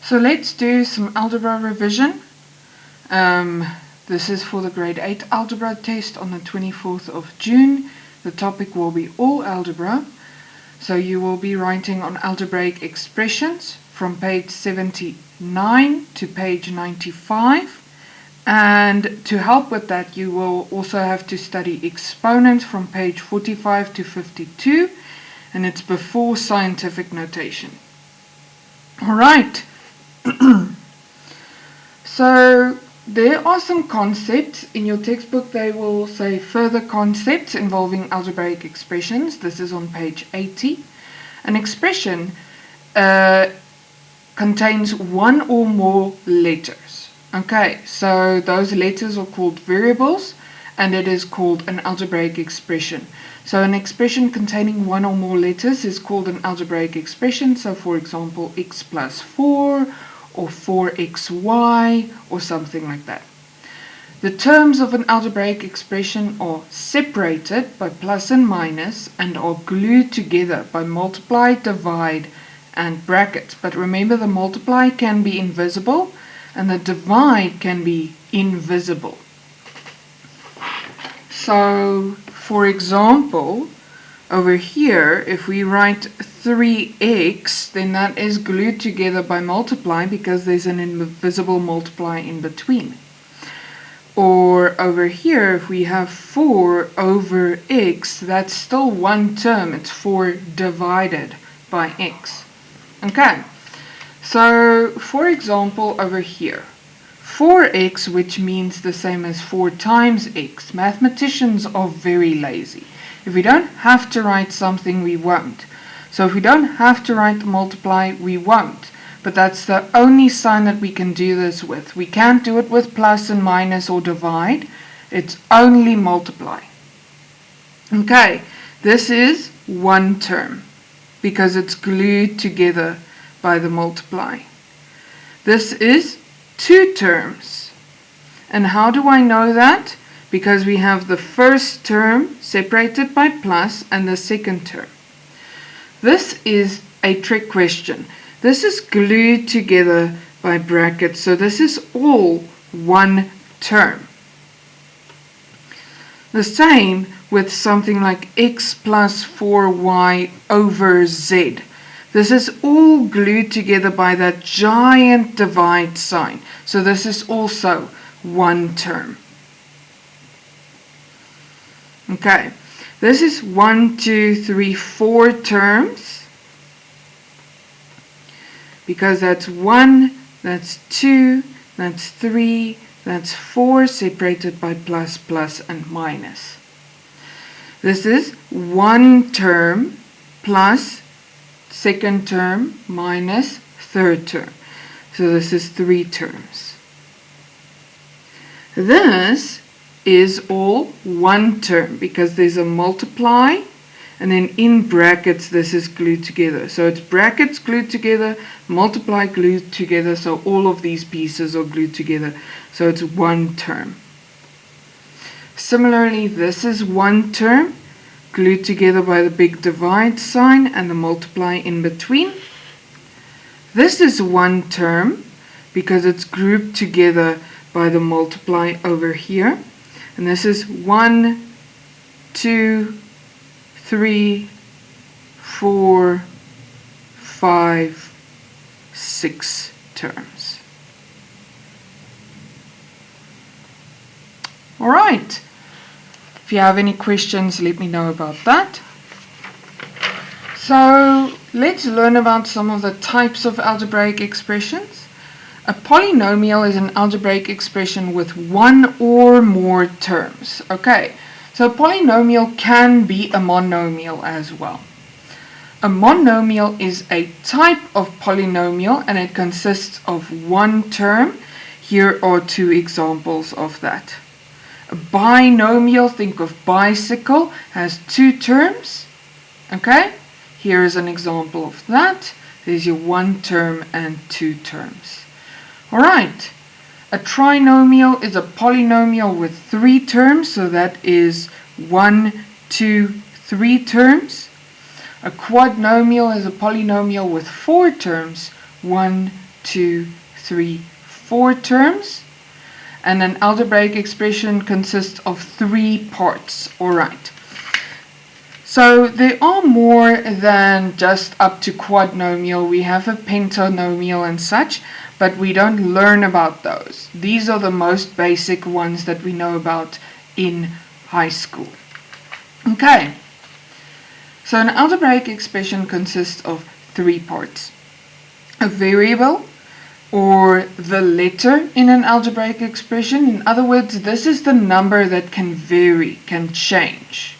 So let's do some algebra revision. This is for the grade 8 algebra test on the 24th of June. The topic will be all algebra. So you will be writing on algebraic expressions from page 79 to page 95. And to help with that, you will also have to study exponents from page 45 to 52. And it's before scientific notation. Alright. So there are some concepts in your textbook. They will say further concepts involving algebraic expressions. This is on page 80. An expression contains one or more letters. Okay, so those letters are called variables, and it is called an algebraic expression. So an expression containing one or more letters is called an algebraic expression. So for example, x plus 4 or 4xy or something like that. The terms of an algebraic expression are separated by plus and minus and are glued together by multiply, divide and brackets. But remember, the multiply can be invisible and the divide can be invisible. So for example, over here, if we write 3x, then that is glued together by multiply because there's an invisible multiply in between. Or over here, if we have 4 over x, that's still one term. It's 4 divided by x. Okay, so for example, over here, 4x, which means the same as 4 times x. Mathematicians are very lazy. If we don't have to write something, we won't. So if we don't have to write the multiply, we won't. But that's the only sign that we can do this with. We can't do it with plus and minus or divide. It's only multiply. Okay, this is one term because it's glued together by the multiply. This is two terms. And how do I know that? Because we have the first term separated by plus and the second term. This is a trick question. This is glued together by brackets, so this is all one term. The same with something like x plus 4y over z. This is all glued together by that giant divide sign. So this is also one term. Okay, this is 1, 2, 3, 4 terms. Because that's 1, that's 2, that's 3, that's 4 separated by plus, plus, and minus. This is one term plus second term minus third term. So this is 3 terms. This is all one term because there's a multiply and then in brackets this is glued together. So it's brackets glued together, multiply glued together, so all of these pieces are glued together. So it's one term. Similarly, this is one term glued together by the big divide sign and the multiply in between. This is one term because it's grouped together by the multiply over here. And this is 1, 2, 3, 4, 5, 6 terms. All right. If you have any questions, let me know about that. So let's learn about some of the types of algebraic expressions. A polynomial is an algebraic expression with one or more terms. Okay, so a polynomial can be a monomial as well. A monomial is a type of polynomial and it consists of one term. Here are 2 examples of that. A binomial, think of bicycle, has 2 terms. Okay, here is an example of that. There's your one term and 2 terms. Alright, a trinomial is a polynomial with 3 terms, so that is 1, 2, 3 terms. A quadnomial is a polynomial with 4 terms, 1, 2, 3, 4 terms. And an algebraic expression consists of 3 parts. Alright. So there are more than just up to quadnomial. We have a pentanomial and such, but we don't learn about those. These are the most basic ones that we know about in high school. Okay. So an algebraic expression consists of 3 parts. A variable, or the letter in an algebraic expression. In other words, this is the number that can vary, can change.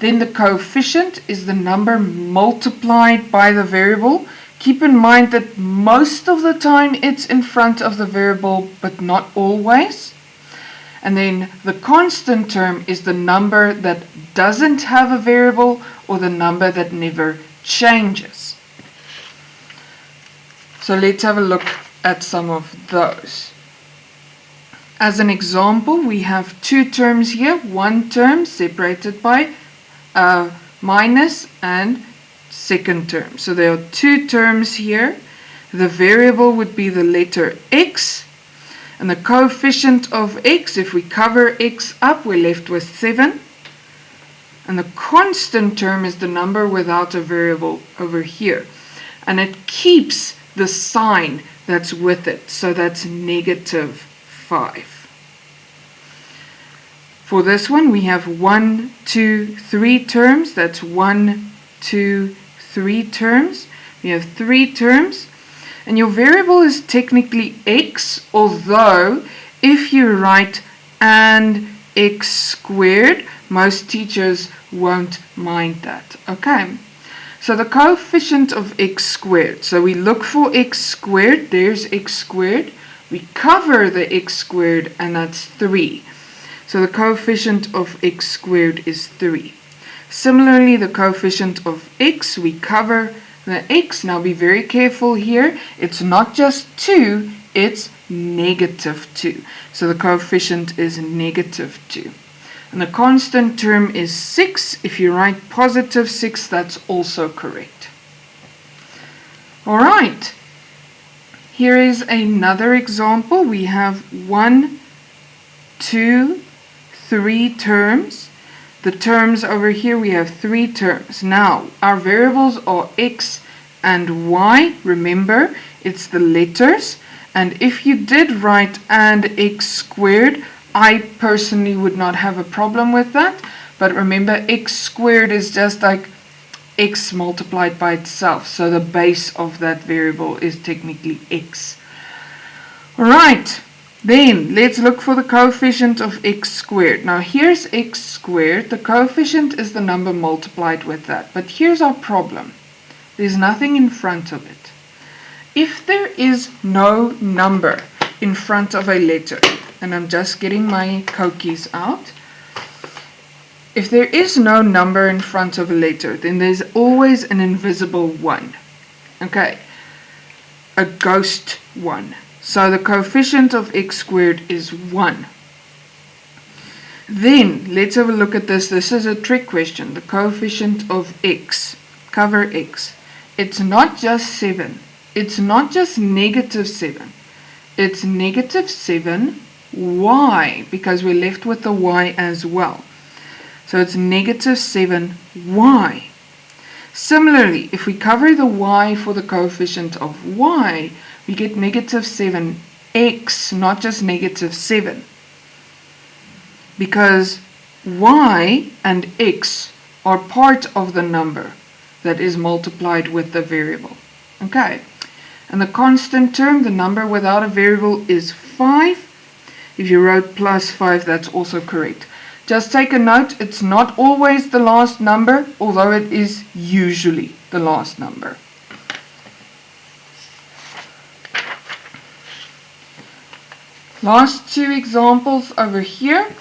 Then the coefficient is the number multiplied by the variable. Keep in mind that most of the time it's in front of the variable, but not always. And then the constant term is the number that doesn't have a variable, or the number that never changes. So let's have a look at some of those. As an example, we have 2 terms here. One term separated by a minus and second term. So there are 2 terms here. The variable would be the letter x. And the coefficient of x, if we cover x up, we're left with 7. And the constant term is the number without a variable over here. And it keeps the sign that's with it. So that's negative 5. For this one, we have 1, 2, 3 terms. That's 1, 2, 3 terms. We have 3 terms. And your variable is technically x, although if you write and x squared, most teachers won't mind that. Okay. So the coefficient of x squared. So we look for x squared. There's x squared. We cover the x squared, and that's 3. So the coefficient of x squared is 3. Similarly, the coefficient of x, we cover the x. Now be very careful here. It's not just 2, it's negative 2. So the coefficient is negative 2. And the constant term is 6. If you write positive 6, that's also correct. Alright. Here is another example. We have 1, 2, 3 terms. The terms over here, we have 3 terms. Now, our variables are x and y. Remember, it's the letters. And if you did write and x squared, I personally would not have a problem with that. But remember, x squared is just like x multiplied by itself. So the base of that variable is technically x. Alright, then let's look for the coefficient of x squared. Now here's x squared. The coefficient is the number multiplied with that. But here's our problem. There's nothing in front of it. If there is no number in front of a letter, and I'm just getting my cookies out. If there is no number in front of a letter, then there's always an invisible 1. Okay, a ghost 1. So the coefficient of x squared is 1. Then, let's have a look at this. This is a trick question. The coefficient of x, cover x. It's not just 7. It's not just negative 7. It's negative 7 y, because we're left with the y as well. So it's negative 7 y. Similarly, if we cover the y for the coefficient of y, we get negative 7x, not just negative 7. Because y and x are part of the number that is multiplied with the variable. Okay. And the constant term, the number without a variable, is 5. If you wrote plus 5, that's also correct. Just take a note, it's not always the last number, although it is usually the last number. Last 2 examples over here,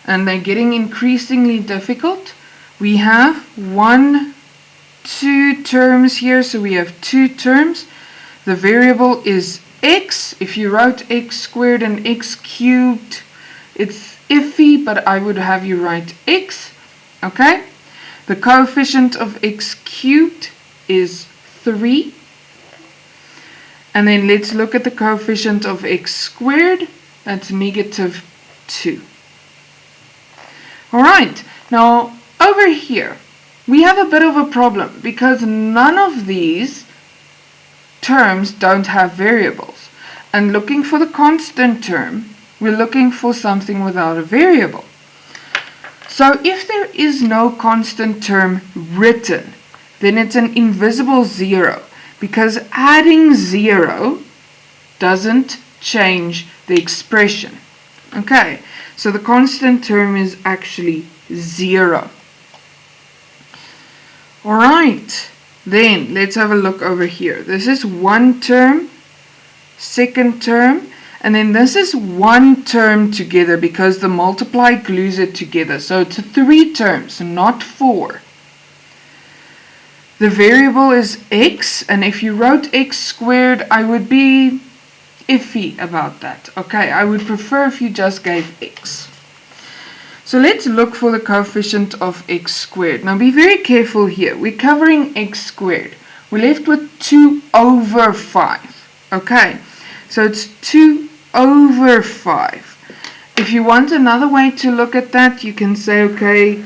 and they're getting increasingly difficult. We have 1, 2 terms here, so we have 2 terms. The variable is x. If you wrote x squared and x cubed, it's iffy, but I would have you write x. Okay? The coefficient of x cubed is 3. And then let's look at the coefficient of x squared. That's negative 2. Alright, now over here we have a bit of a problem because none of these terms don't have variables. And looking for the constant term, we're looking for something without a variable. So if there is no constant term written, then it's an invisible 0, because adding 0 doesn't change the expression. Okay, so the constant term is actually 0. Alright, then let's have a look over here. This is one term, second term, and then this is one term together because the multiply glues it together. So it's 3 terms, not 4. The variable is x, and if you wrote x squared, I would be iffy about that. Okay, I would prefer if you just gave x. So let's look for the coefficient of x squared. Now be very careful here. We're covering x squared. We're left with 2 over 5. Okay, so it's 2 over 5. If you want another way to look at that, you can say, okay,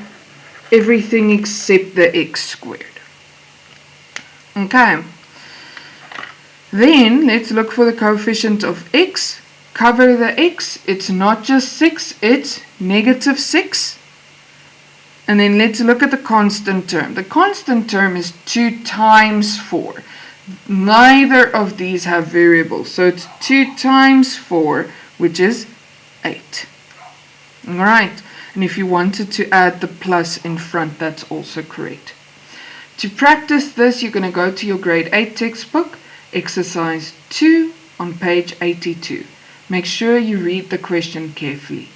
everything except the x squared. Okay, then let's look for the coefficient of x. Cover the x, it's not just 6, it's negative 6. And then let's look at the constant term. The constant term is 2 times 4. Neither of these have variables, so it's 2 times 4, which is 8. Alright, and if you wanted to add the plus in front, that's also correct. To practice this, you're going to go to your grade 8 textbook, exercise 2 on page 82. Make sure you read the question carefully.